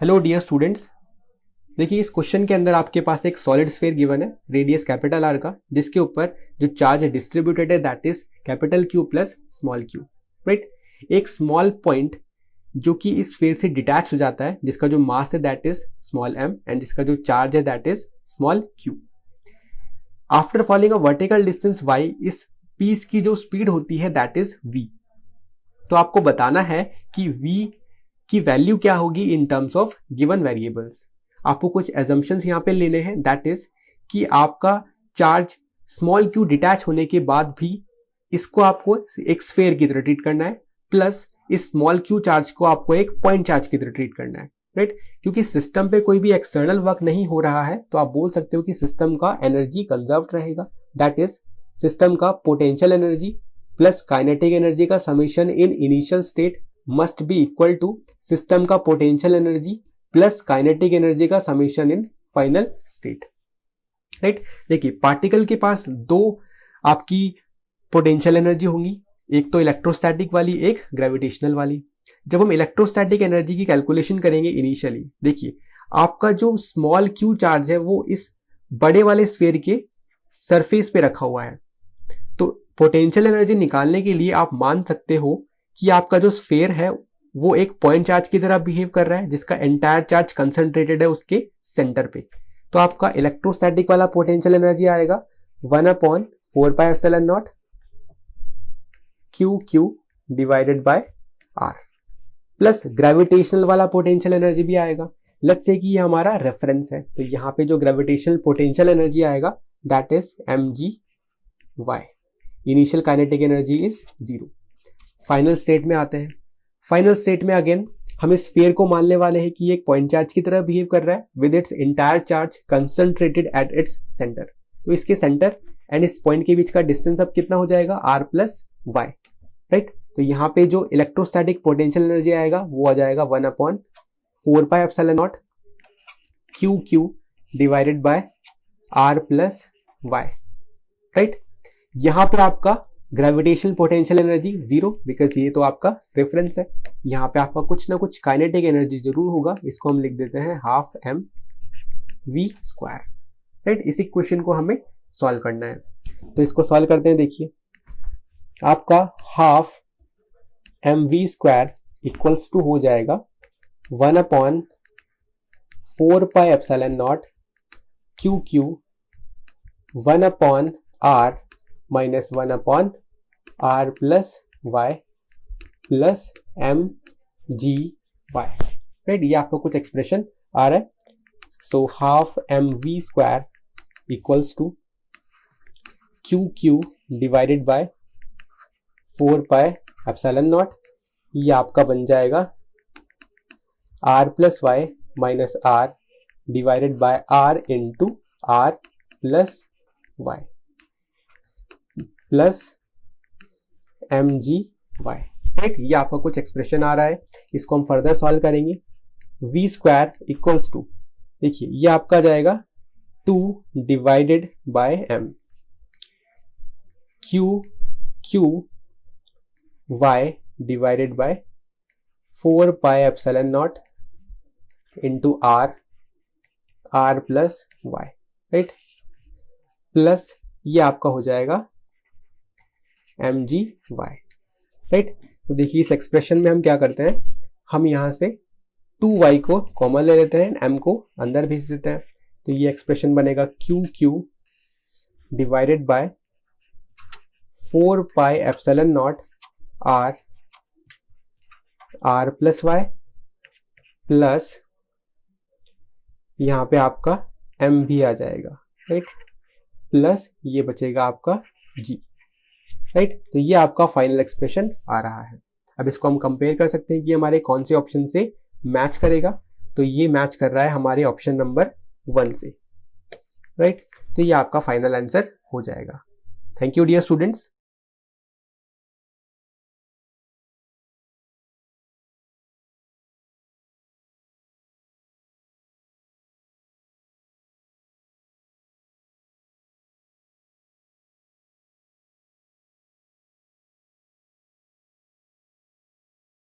Hello dear students, देखिए इस question के अंदर आपके पास एक सॉलिड स्फीयर गिवन है रेडियस कैपिटल आर का, जिसके ऊपर जो चार्ज है डिस्ट्रीब्यूटेड है that is capital Q plus small Q, right. एक स्मॉल पॉइंट जो कि इस स्फीयर से डिटैच हो जाता है, जिसका जो मास है that is small m and जिसका जो चार्ज है that is small q. After falling a vertical distance y, इस पीस की जो स्पीड होती है दैट इज वी। तो आपको बताना है कि v की वैल्यू क्या होगी in terms of given variables. आपको कुछ एजम्पशंस यहां पे लेने हैं, दैट इज कि आपका चार्ज स्मॉल क्यू डिटैच होने के बाद भी इसको आपको एक स्फीयर की तरह ट्रीट करना है, प्लस इस स्मॉल क्यू चार्ज को आपको एक पॉइंट चार्ज की तरह ट्रीट करना है, राइट। क्योंकि सिस्टम पे कोई भी एक्सटर्नल वर्क नहीं हो रहा है, तो आप बोल सकते हो कि सिस्टम का एनर्जी कंजर्व रहेगा, दैट इज सिस्टम का potential energy plus kinetic energy का summation in initial state must be equal to system का potential energy plus kinetic energy का summation in final state, right. देखिए पार्टिकल के पास दो आपकी पोटेंशियल एनर्जी होंगी, एक तो इलेक्ट्रोस्टैटिक वाली, एक ग्रेविटेशनल वाली। जब हम इलेक्ट्रोस्टैटिक एनर्जी की कैलकुलेशन करेंगे इनिशियली, देखिए आपका जो स्मॉल क्यू चार्ज है वो इस बड़े वाले स्फीयर के सरफेस पे रखा हुआ है, तो पोटेंशियल एनर्जी निकालने के लिए आप मान सकते हो कि आपका जो स्फीयर है वो एक पॉइंट चार्ज की तरह बिहेव कर रहा है, जिसका एंटायर चार्ज कंसंट्रेटेड है उसके सेंटर पे। तो आपका इलेक्ट्रोस्टैटिक वाला पोटेंशियल एनर्जी आएगा 1/4πε0 QQ divided by R, plus gravitational वाला पोटेंशियल एनर्जी भी आएगा। लेट्स से कि ये हमारा रेफरेंस है, तो यहाँ पे जो ग्रेविटेशनल पोटेंशियल एनर्जी आएगा that is mgy। Initial kinetic energy is 0। Final state में आते हैं। फाइनल स्टेट में अगेन हम इस स्फीयर को मानने वाले हैं कि एक पॉइंट चार्ज की तरह बिहेव कर रहा है with its entire charge concentrated at its centre. तो इसके सेंटर एंड इस पॉइंट के बीच का डिस्टेंस अब कितना हो जाएगा, r प्लस वाई, राइट। तो यहाँ पे जो इलेक्ट्रोस्टैटिक पोटेंशियल एनर्जी आएगा वो आ जाएगा 1/4πε0 QQ divided by r plus y, right. यहाँ पे आपका ग्रेविटेशनल पोटेंशियल एनर्जी 0, बिकॉज ये तो आपका रेफरेंस है। यहाँ पे आपका कुछ ना कुछ काइनेटिक एनर्जी जरूर होगा, इसको हम लिख देते हैं 12mv², राइट। इसी क्वेश्चन को हमें सॉल्व करना है, तो इसको सॉल्व करते हैं। देखिए आपका 12mv² इक्वल्स टू हो जाएगा 1/4πε0 QQ 1/r minus 1/r plus y plus mgy, right. ये आपको कुछ एक्सप्रेशन आ रहा है। So 12mv² equals to QQ divided by 4πε0, ये आपका बन जाएगा r plus y minus r divided by r into r plus y plus mgy, right. ये आपका कुछ एक्सप्रेशन आ रहा है, इसको हम फर्दर सॉल्व करेंगे। v² इक्वल्स टू, देखिए ये आपका जाएगा 2 divided by m, QQ y divided by 4πε0 into r plus y, right, plus ये आपका हो जाएगा mgy, राइट। तो देखिए इस एक्सप्रेशन में हम क्या करते हैं, हम यहां से 2y को कॉमन ले लेते हैं, m को अंदर भेज देते हैं। तो ये एक्सप्रेशन बनेगा QQ divided by 4πε0 r plus y plus यहाँ पे आपका m भी आ जाएगा, राइट, प्लस ये बचेगा आपका g, राइट। तो ये आपका फाइनल एक्सप्रेशन आ रहा है। अब इसको हम कंपेयर कर सकते हैं कि हमारे कौन से ऑप्शन से मैच करेगा, तो ये मैच कर रहा है हमारे ऑप्शन नंबर 1 से, राइट। तो ये आपका फाइनल आंसर हो जाएगा। Thank you dear students.